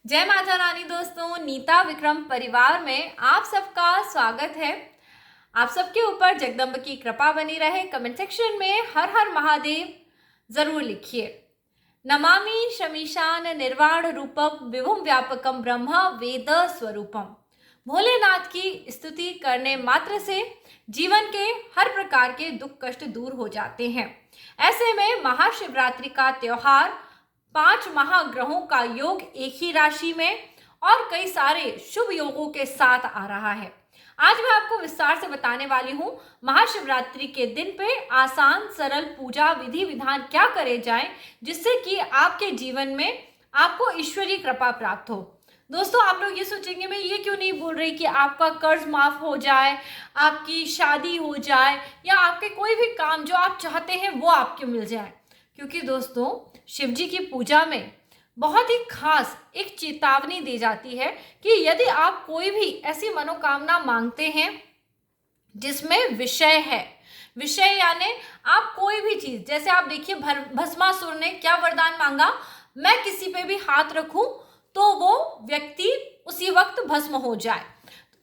जय माता रानी दोस्तों, नीता विक्रम परिवार में आप सबका स्वागत है। आप सबके ऊपर जगदम्ब की कृपा बनी रहे। कमेंट सेक्शन में हर हर महादेव जरूर लिखिए। नमामि शमीशान निर्वाण रूपम विभुम व्यापकम ब्रह्म वेद स्वरूपम। भोलेनाथ की स्तुति करने मात्र से जीवन के हर प्रकार के दुख कष्ट दूर हो जाते हैं। ऐसे में महाशिवरात्रि का त्योहार 5 महाग्रहों का योग एक ही राशि में और कई सारे शुभ योगों के साथ आ रहा है। आज मैं आपको विस्तार से बताने वाली हूँ महाशिवरात्रि के दिन पे आसान सरल पूजा विधि विधान क्या करे जाएं जिससे कि आपके जीवन में आपको ईश्वरीय कृपा प्राप्त हो। दोस्तों, आप लोग ये सोचेंगे मैं ये क्यों नहीं बोल रही कि आपका कर्ज माफ हो जाए, आपकी शादी हो जाए या आपके कोई भी काम जो आप चाहते हैं वो आपको मिल जाए। क्योंकि दोस्तों, शिव जी की पूजा में बहुत ही खास एक चेतावनी दी जाती है कि यदि आप कोई भी ऐसी मनोकामना मांगते हैं जिसमें विषय है, विषय यानी आप कोई भी चीज, जैसे आप देखिए भस्मासुर ने क्या वरदान मांगा, मैं किसी पे भी हाथ रखूं तो वो व्यक्ति उसी वक्त भस्म हो जाए।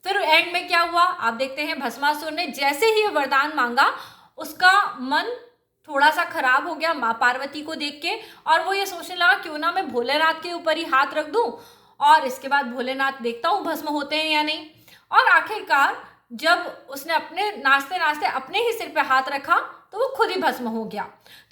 फिर एंड में क्या हुआ आप देखते हैं, भस्मासुर ने जैसे ही वरदान मांगा उसका मन थोड़ा सा खराब हो गया माँ पार्वती को देख के, और वो ये सोचने लगा क्यों ना मैं भोलेनाथ के ऊपर ही हाथ रख दूं और इसके बाद भोलेनाथ देखता हूँ भस्म होते हैं या नहीं। और आखिरकार जब उसने अपने नाचते नाचते अपने ही सिर पे हाथ रखा तो वो खुद ही भस्म हो गया।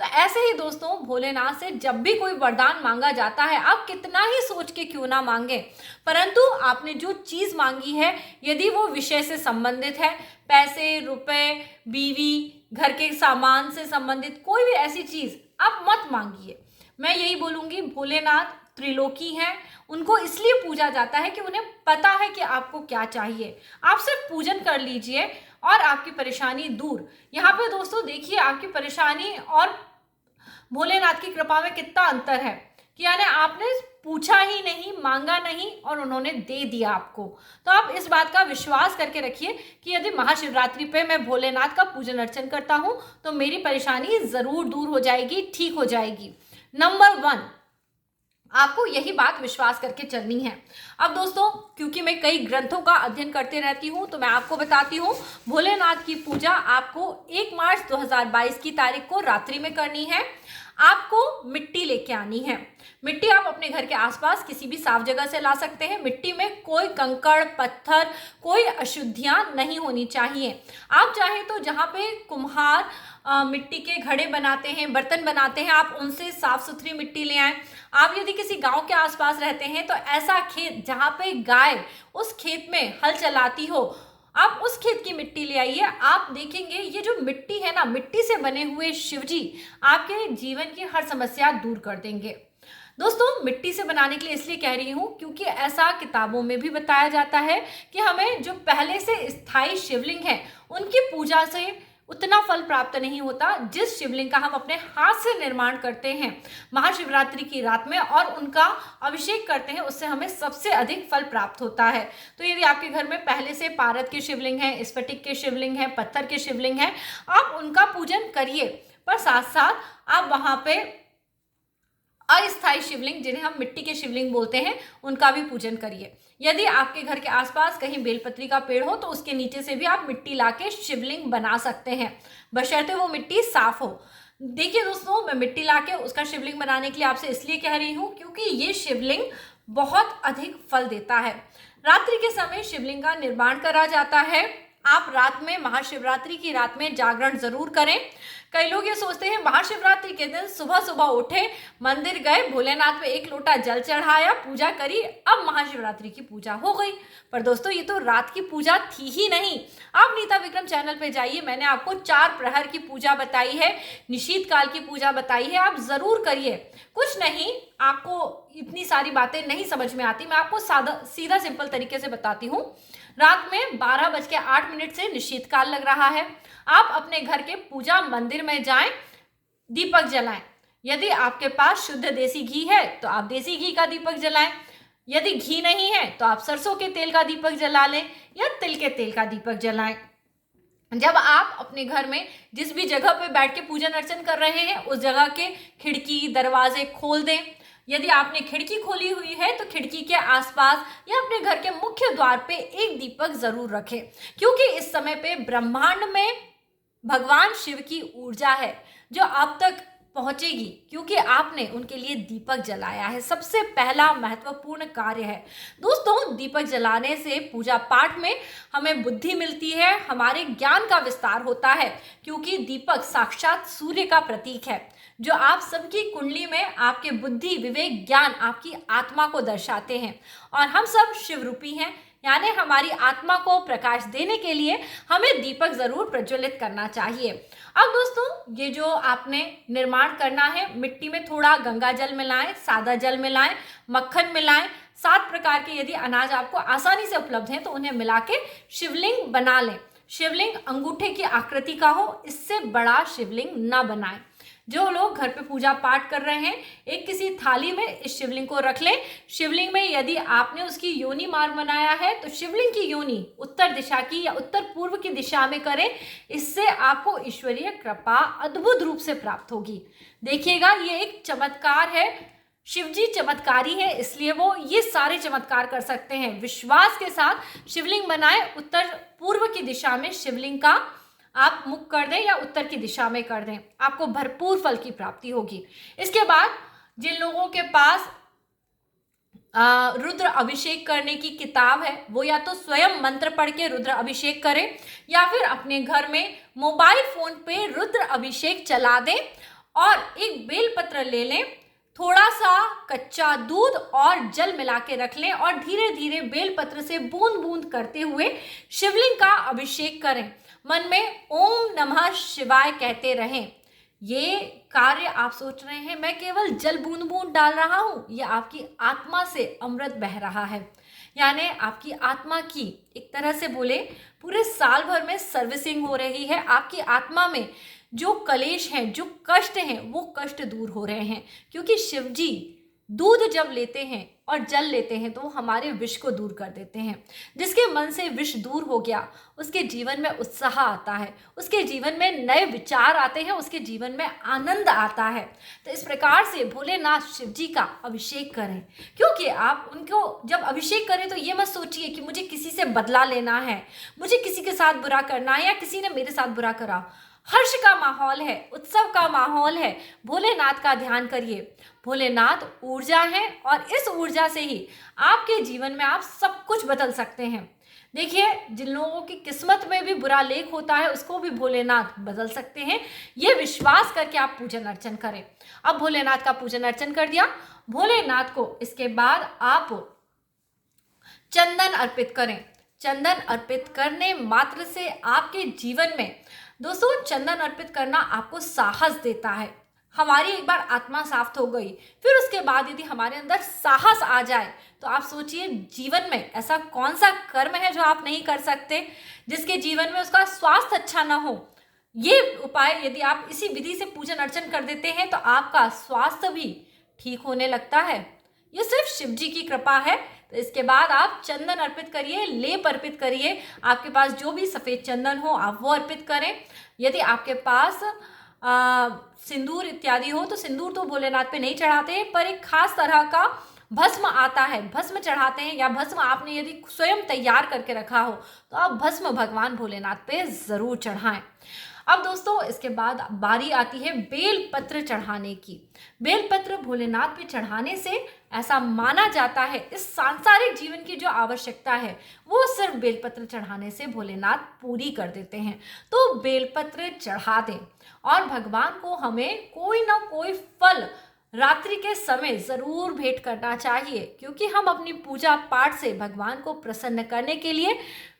तो ऐसे ही दोस्तों, भोलेनाथ से जब भी कोई वरदान मांगा जाता है, आप कितना ही सोच के क्यों ना मांगे, परंतु आपने जो चीज मांगी है यदि वो विषय से संबंधित है, पैसे रुपए बीवी घर के सामान से संबंधित कोई भी ऐसी चीज आप मत मांगिए। मैं यही बोलूंगी, भोलेनाथ त्रिलोकी हैं, उनको इसलिए पूजा जाता है कि उन्हें पता है कि आपको क्या चाहिए। आप सिर्फ पूजन कर लीजिए और आपकी परेशानी दूर। यहाँ पे दोस्तों देखिए, आपकी परेशानी और भोलेनाथ की कृपा में कितना अंतर है कि यानी आपने पूछा ही नहीं, मांगा नहीं और उन्होंने दे दिया आपको। तो आप इस बात का विश्वास करके रखिए कि यदि महाशिवरात्रि पे मैं भोलेनाथ का पूजन अर्चन करता हूं तो मेरी परेशानी जरूर दूर हो जाएगी, ठीक हो जाएगी। नंबर 1, आपको यही बात विश्वास करके चलनी है। अब दोस्तों, क्योंकि मैं कई ग्रंथों का अध्ययन करते रहती हूँ तो मैं आपको बताती हूँ, भोलेनाथ की पूजा आपको 1 मार्च 2022 की तारीख को रात्रि में करनी है। आपको मिट्टी लेके आनी है। मिट्टी आप अपने घर के आसपास किसी भी साफ जगह से ला सकते हैं। मिट्टी में कोई कंकड़ पत्थर, कोई अशुद्धियां नहीं होनी चाहिए। आप चाहें तो जहाँ पे कुम्हार मिट्टी के घड़े बनाते हैं, बर्तन बनाते हैं, आप उनसे साफ सुथरी मिट्टी ले आएं। आप यदि किसी गांव के आसपास रहते हैं तो ऐसा खेत जहाँ पे गाय उस खेत में हल चलाती हो, आप उस खेत की मिट्टी ले आइए। आप देखेंगे ये जो मिट्टी है ना, मिट्टी से बने हुए शिवजी आपके जीवन की हर समस्या दूर कर देंगे। दोस्तों, मिट्टी से बनाने के लिए इसलिए कह रही हूँ क्योंकि ऐसा किताबों में भी बताया जाता है कि हमें जो पहले से स्थायी शिवलिंग है उनकी पूजा से उतना फल प्राप्त नहीं होता जिस शिवलिंग का हम अपने हाथ से निर्माण करते हैं महाशिवरात्रि की रात में और उनका अभिषेक करते हैं, उससे हमें सबसे अधिक फल प्राप्त होता है। तो यदि आपके घर में पहले से पारद के शिवलिंग है, स्फटिक के शिवलिंग है, पत्थर के शिवलिंग है, आप उनका पूजन करिए, पर साथ साथ आप वहां पे अस्थायी शिवलिंग जिन्हें हम मिट्टी के शिवलिंग बोलते हैं उनका भी पूजन करिए। यदि आपके घर के आसपास कहीं बेलपत्री का पेड़ हो तो उसके नीचे से भी आप मिट्टी लाके शिवलिंग बना सकते हैं, बशर्ते वो मिट्टी साफ हो। देखिए दोस्तों, मैं मिट्टी लाके उसका शिवलिंग बनाने के लिए आपसे इसलिए कह रही हूँ क्योंकि ये शिवलिंग बहुत अधिक फल देता है। रात्रि के समय शिवलिंग का निर्माण करा जाता है। आप रात में, महाशिवरात्रि की रात में जागरण जरूर करें। कई लोग ये सोचते हैं महाशिवरात्रि के दिन सुबह सुबह उठे, मंदिर गए, भोलेनाथ पे 1 लोटा जल चढ़ाया, पूजा करी, अब महाशिवरात्रि की पूजा हो गई। पर दोस्तों, ये तो रात की पूजा थी ही नहीं। आप नीता विक्रम चैनल पे जाइए, मैंने आपको 4 प्रहर की पूजा बताई है, निशीत काल की पूजा बताई है, आप जरूर करिए। कुछ नहीं, आपको इतनी सारी बातें नहीं समझ में आती, मैं आपको सीधा सिंपल तरीके से बताती हूँ। रात में 12:08 से निशीत काल लग रहा है। आप अपने घर के पूजा मंदिर में जाएं, दीपक जलाएं। यदि आपके पास शुद्ध देसी घी है तो आप देसी घी का दीपक जलाएं। यदि घी नहीं है तो आप सरसों के तेल का दीपक जला लें या तिल के तेल का दीपक जलाएं। जब आप अपने घर में जिस भी जगह पे बैठ के पूजन अर्चन कर रहे हैं उस जगह के खिड़की दरवाजे खोल दें। यदि आपने खिड़की खोली हुई है तो खिड़की के आसपास या अपने घर के मुख्य द्वार पे एक दीपक जरूर रखें, क्योंकि इस समय पे ब्रह्मांड में भगवान शिव की ऊर्जा है जो आप तक पहुंचेगी, क्योंकि आपने उनके लिए दीपक जलाया है। सबसे पहला महत्वपूर्ण कार्य है दोस्तों, दीपक जलाने से पूजा पाठ में हमें बुद्धि मिलती है, हमारे ज्ञान का विस्तार होता है, क्योंकि दीपक साक्षात सूर्य का प्रतीक है जो आप सबकी कुंडली में आपके बुद्धि, विवेक, ज्ञान, आपकी आत्मा को दर्शाते हैं। और हम सब शिव रूपी हैं, यानी हमारी आत्मा को प्रकाश देने के लिए हमें दीपक जरूर प्रज्वलित करना चाहिए। अब दोस्तों, ये जो आपने निर्माण करना है, मिट्टी में थोड़ा गंगा जल मिलाएं, सादा जल मिलाएं, मक्खन मिलाएं, 7 प्रकार के यदि अनाज आपको आसानी से उपलब्ध हैं तो उन्हें मिला के शिवलिंग बना लें। शिवलिंग अंगूठे की आकृति का हो, इससे बड़ा शिवलिंग ना बनाएं। जो लोग घर पे पूजा पाठ कर रहे हैं, एक किसी थाली में इस शिवलिंग को रख लें। शिवलिंग में यदि आपने उसकी योनि मार्ग बनाया है तो शिवलिंग की योनि उत्तर दिशा की या उत्तर पूर्व की दिशा में करें। इससे आपको ईश्वरीय कृपा अद्भुत रूप से प्राप्त होगी। देखिएगा, ये एक चमत्कार है। शिव जी चमत्कारी है, इसलिए वो ये सारे चमत्कार कर सकते हैं। विश्वास के साथ शिवलिंग बनाएं, उत्तर पूर्व की दिशा में शिवलिंग का आप मुख कर दें या उत्तर की दिशा में कर दें, आपको भरपूर फल की प्राप्ति होगी। इसके बाद जिन लोगों के पास रुद्र अभिषेक करने की किताब है, वो या तो स्वयं मंत्र पढ़ के रुद्र अभिषेक करें या फिर अपने घर में मोबाइल फोन पे रुद्र अभिषेक चला दें और एक बेलपत्र ले लें, थोड़ा सा कच्चा दूध और जल मिला के रख लें और धीरे धीरे बेलपत्र से बूंद बूंद करते हुए शिवलिंग का अभिषेक करें। मन में ओम नमः शिवाय कहते रहें। ये कार्य आप सोच रहे हैं मैं केवल जल बूंद बूंद डाल रहा हूं, ये आपकी आत्मा से अमृत बह रहा है, यानी आपकी आत्मा की एक तरह से बोले पूरे साल भर में सर्विसिंग हो रही है। आपकी आत्मा में जो कलेश हैं, जो कष्ट हैं, वो कष्ट दूर हो रहे हैं, क्योंकि शिव जी दूध जब लेते हैं और जल लेते हैं तो वो हमारे विष को दूर कर देते हैं। जिसके मन से विष दूर हो गया, उसके जीवन में उत्साह आता है, उसके जीवन में नए विचार आते हैं, उसके जीवन में आनंद आता है। तो इस प्रकार से भोलेनाथ शिव जी का अभिषेक करें, क्योंकि आप उनको जब अभिषेक करें तो ये मत सोचिए कि मुझे किसी से बदला लेना है, मुझे किसी के साथ बुरा करना है या किसी ने मेरे साथ बुरा करा। हर्ष का माहौल है, उत्सव का माहौल है, भोलेनाथ का ध्यान करिए। भोलेनाथ ऊर्जा है और इस ऊर्जा से ही आपके जीवन में आप सब कुछ बदल सकते हैं। देखिए, जिन लोगों की किस्मत में भी बुरा लेख होता है उसको भी भोलेनाथ बदल सकते हैं। ये विश्वास करके आप पूजन अर्चन करें। अब भोलेनाथ का पूजन अर्चन कर दिया, भोलेनाथ को इसके बाद आप चंदन अर्पित करें। चंदन अर्पित करने मात्र से आपके जीवन में दोस्तों, चंदन अर्पित करना आपको साहस देता है। हमारी एक बार आत्मा साफ हो गई, फिर उसके बाद यदि हमारे अंदर साहस आ जाए तो आप सोचिए जीवन में ऐसा कौन सा कर्म है जो आप नहीं कर सकते, जिसके जीवन में उसका स्वास्थ्य अच्छा ना हो। ये उपाय यदि आप इसी विधि से पूजन अर्चन कर देते हैं तो आपका स्वास्थ्य भी ठीक होने लगता है। ये सिर्फ शिव जी की कृपा है। तो इसके बाद आप चंदन अर्पित करिए, लेप अर्पित करिए। आपके पास जो भी सफ़ेद चंदन हो आप वो अर्पित करें। यदि आपके पास सिंदूर इत्यादि हो तो सिंदूर तो भोलेनाथ पे नहीं चढ़ाते हैं, पर एक खास तरह का भस्म आता है, भस्म चढ़ाते हैं। या भस्म आपने यदि स्वयं तैयार करके रखा हो तो आप भस्म भगवान भोलेनाथ पे ज़रूर चढ़ाएं। अब दोस्तों, इसके बाद बारी आती है बेलपत्र चढ़ाने की। बेलपत्र भोलेनाथ पे चढ़ाने से ऐसा माना जाता है इस सांसारिक जीवन की जो आवश्यकता है वो सिर्फ बेलपत्र चढ़ाने से भोलेनाथ पूरी कर देते हैं। तो बेलपत्र चढ़ा दें और भगवान को हमें कोई ना कोई फल रात्रि के समय ज़रूर भेंट करना चाहिए, क्योंकि हम अपनी पूजा पाठ से भगवान को प्रसन्न करने के लिए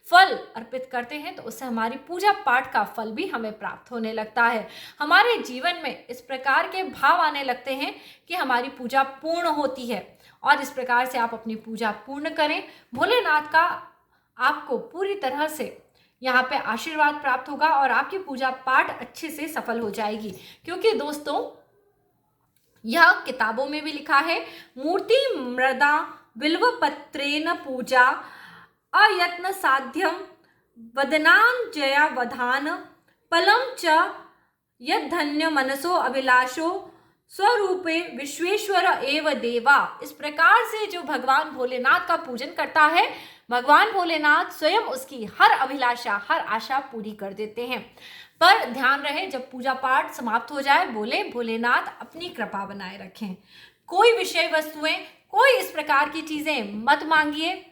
फल अर्पित करते हैं तो उससे हमारी पूजा पाठ का फल भी हमें प्राप्त होने लगता है। हमारे जीवन में इस प्रकार के भाव आने लगते हैं कि हमारी पूजा पूर्ण होती है और इस प्रकार से आप अपनी पूजा पूर्ण करें। भोलेनाथ का आपको पूरी तरह से यहाँ पे आशीर्वाद प्राप्त होगा और आपकी पूजा पाठ अच्छे से सफल हो जाएगी। क्योंकि दोस्तों, यह किताबों में भी लिखा है, मूर्ति मृदा बिल्वपत्रेण पूजा अयत्न साध्यम वदनां जया वधान फलम च यद्धन्य मनसो अभिलाषो स्वरूपे विश्वेश्वर एव देवा। इस प्रकार से जो भगवान भोलेनाथ का पूजन करता है, भगवान भोलेनाथ स्वयं उसकी हर अभिलाषा, हर आशा पूरी कर देते हैं। पर ध्यान रहे, जब पूजा पाठ समाप्त हो जाए, बोले भोलेनाथ अपनी कृपा बनाए रखें। कोई विषय वस्तुएं, कोई इस प्रकार की चीजें मत मांगिए।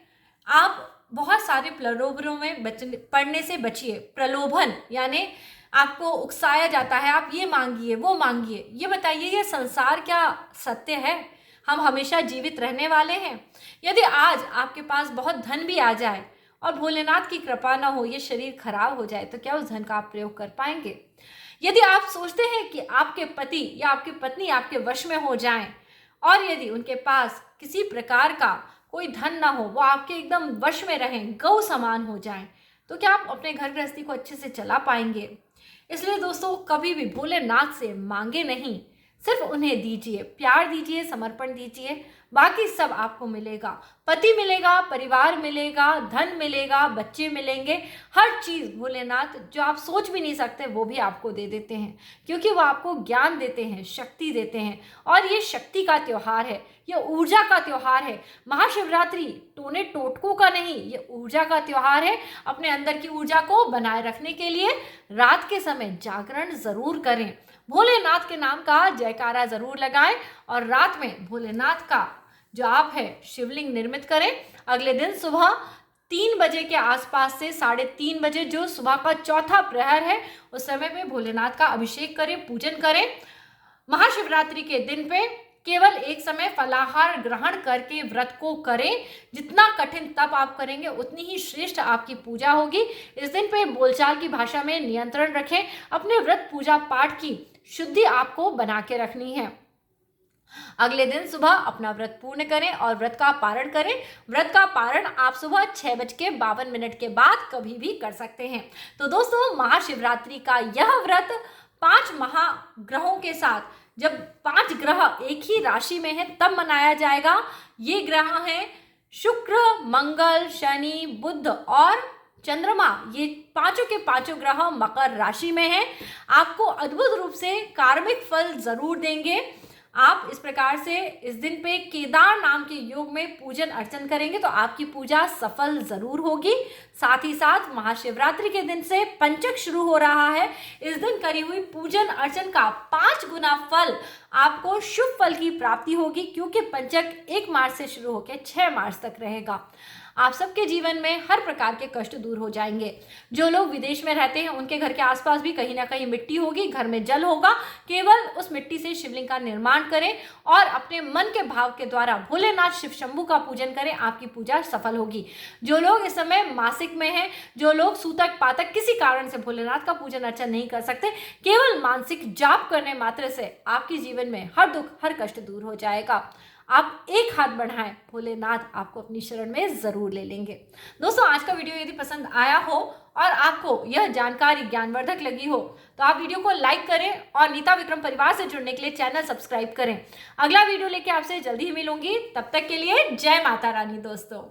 आप बहुत सारे प्रलोभनों में पड़ने से बचिए। प्रलोभन यानी आपको उकसाया जाता है, आप ये मांगिए वो मांगिए। ये बताइए, ये संसार क्या सत्य है? हम हमेशा जीवित रहने वाले हैं? यदि आज आपके पास बहुत धन भी आ जाए और भोलेनाथ की कृपा ना हो, ये शरीर खराब हो जाए, तो क्या उस धन का आप प्रयोग कर पाएंगे? यदि आप सोचते हैं कि आपके पति या आपकी पत्नी आपके वश में हो जाएं और यदि उनके पास किसी प्रकार का कोई धन ना हो, वो आपके एकदम वश में रहें, गौ समान हो जाएं, तो क्या आप अपने घर गृहस्थी को अच्छे से चला पाएंगे? इसलिए दोस्तों, कभी भी भोलेनाथ से मांगे नहीं, सिर्फ उन्हें दीजिए, प्यार दीजिए, समर्पण दीजिए, बाकी सब आपको मिलेगा। पति मिलेगा, परिवार मिलेगा, धन मिलेगा, बच्चे मिलेंगे, हर चीज भोलेनाथ जो आप सोच भी नहीं सकते वो भी आपको दे देते हैं, क्योंकि वो आपको ज्ञान देते हैं, शक्ति देते हैं। और ये शक्ति का त्योहार है, ये ऊर्जा का त्योहार है। महाशिवरात्रि टोने टोटकों का नहीं, ये ऊर्जा का त्योहार है। अपने अंदर की ऊर्जा को बनाए रखने के लिए रात के समय जागरण जरूर करें, भोलेनाथ के नाम का जयकारा जरूर लगाएं और रात में भोलेनाथ का जो आप है शिवलिंग निर्मित करें। अगले दिन सुबह 3 बजे के आसपास से 3:30 बजे, जो सुबह का चौथा प्रहर है, उस समय पे भोलेनाथ का अभिषेक करें, पूजन करें। महाशिवरात्रि के दिन पे केवल एक समय फलाहार ग्रहण करके व्रत को करें। जितना कठिन तप आप करेंगे, उतनी ही श्रेष्ठ आपकी पूजा होगी। इस दिन पे बोलचाल की भाषा में नियंत्रण रखें। अपने व्रत पूजा पाठ की शुद्धि आपको बना के रखनी है। अगले दिन सुबह अपना व्रत पूर्ण करें और व्रत का पारण करें। व्रत का पारण आप सुबह 6:52 के बाद कभी भी कर सकते हैं। तो दोस्तों, महाशिवरात्रि का यह व्रत 5 महाग्रहों के साथ, जब 5 ग्रह एक ही राशि में हैं तब मनाया जाएगा। ये ग्रह हैं शुक्र, मंगल, शनि, बुध और चंद्रमा। ये पांचों के पांचों ग्रह मकर राशि में हैं। आपको अद्भुत रूप से कार्मिक फल जरूर देंगे। आप इस प्रकार से इस दिन पे केदार नाम के योग में पूजन अर्चन करेंगे तो आपकी पूजा सफल जरूर होगी। साथ ही साथ महाशिवरात्रि के दिन से पंचक शुरू हो रहा है। इस दिन करी हुई पूजन अर्चन का 5 गुना फल आपको शुभ फल की प्राप्ति होगी, क्योंकि पंचक 1 मार्च से शुरू होकर 6 मार्च तक रहेगा। आप सबके जीवन में हर प्रकार के कष्ट दूर हो जाएंगे। जो लोग विदेश में रहते हैं, उनके घर के आसपास भी कहीं ना कहीं मिट्टी होगी, घर में जल होगा। केवल उस मिट्टी से शिवलिंग का निर्माण करें और अपने मन के भाव के द्वारा भोलेनाथ शिव शंभू का पूजन करें, आपकी पूजा सफल होगी। जो लोग इस समय मासिक में हैं, जो लोग सूतक पातक किसी कारण से भोलेनाथ का पूजन अर्चन नहीं कर सकते, केवल मानसिक जाप करने मात्र से आपके जीवन में हर दुख, हर कष्ट दूर हो जाएगा। आप एक हाथ बढ़ाएं, भोलेनाथ आपको अपनी शरण में जरूर ले लेंगे। दोस्तों, आज का वीडियो यदि पसंद आया हो और आपको यह जानकारी ज्ञानवर्धक लगी हो तो आप वीडियो को लाइक करें और नीता विक्रम परिवार से जुड़ने के लिए चैनल सब्सक्राइब करें। अगला वीडियो लेके आपसे जल्दी ही मिलूंगी। तब तक के लिए जय माता रानी दोस्तों।